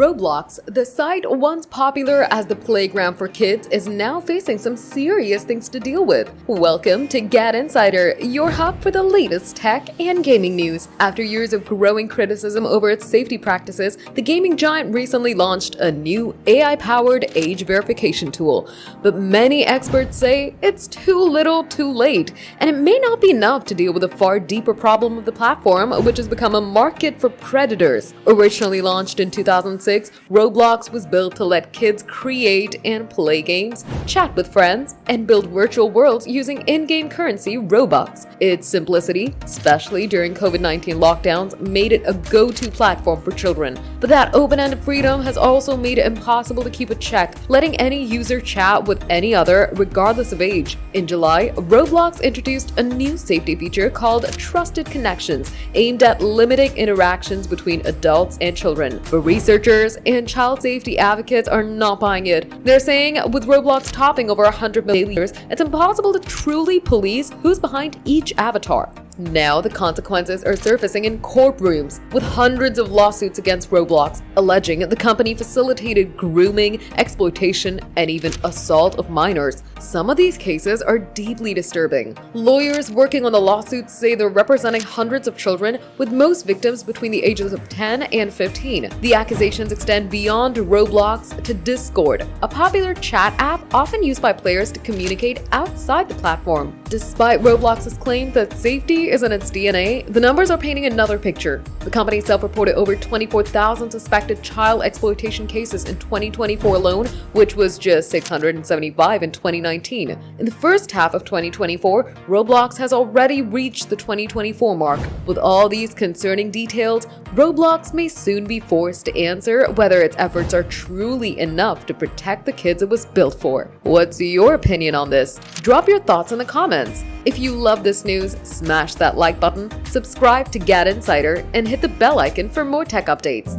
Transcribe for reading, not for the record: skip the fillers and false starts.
Roblox, the site once popular as the playground for kids, is now facing some serious things to deal with. Welcome to GadInsider, your hub for the latest tech and gaming news. After years of growing criticism over its safety practices, the gaming giant recently launched a new AI-powered age verification tool. But many experts say it's too little too late, and it may not be enough to deal with a far deeper problem of the platform, which has become a market for predators. Originally launched in 2006, Roblox was built to let kids create and play games, chat with friends, and build virtual worlds using in-game currency Robux. Its simplicity, especially during COVID-19 lockdowns, made it a go-to platform for children. But that open-ended freedom has also made it impossible to keep a check, letting any user chat with any other, regardless of age. In July, Roblox introduced a new safety feature called Trusted Connections, aimed at limiting interactions between adults and children. But researchers and child safety advocates are not buying it. They're saying with Roblox topping over 100 million users, it's impossible to truly police who's behind each avatar. Now the consequences are surfacing in courtrooms, with hundreds of lawsuits against Roblox, alleging the company facilitated grooming, exploitation, and even assault of minors. Some of these cases are deeply disturbing. Lawyers working on the lawsuits say they're representing hundreds of children, with most victims between the ages of 10 and 15. The accusations extend beyond Roblox to Discord, a popular chat app often used by players to communicate outside the platform. Despite Roblox's claim that safety is in its DNA, the numbers are painting another picture. The company self-reported over 24,000 suspected child exploitation cases in 2024 alone, which was just 675 in 2019. In the first half of 2024, Roblox has already reached the 2024 mark. With all these concerning details, Roblox may soon be forced to answer whether its efforts are truly enough to protect the kids it was built for. What's your opinion on this? Drop your thoughts in the comments. If you love this news, smash that like button, subscribe to GadInsider, and hit the bell icon for more tech updates.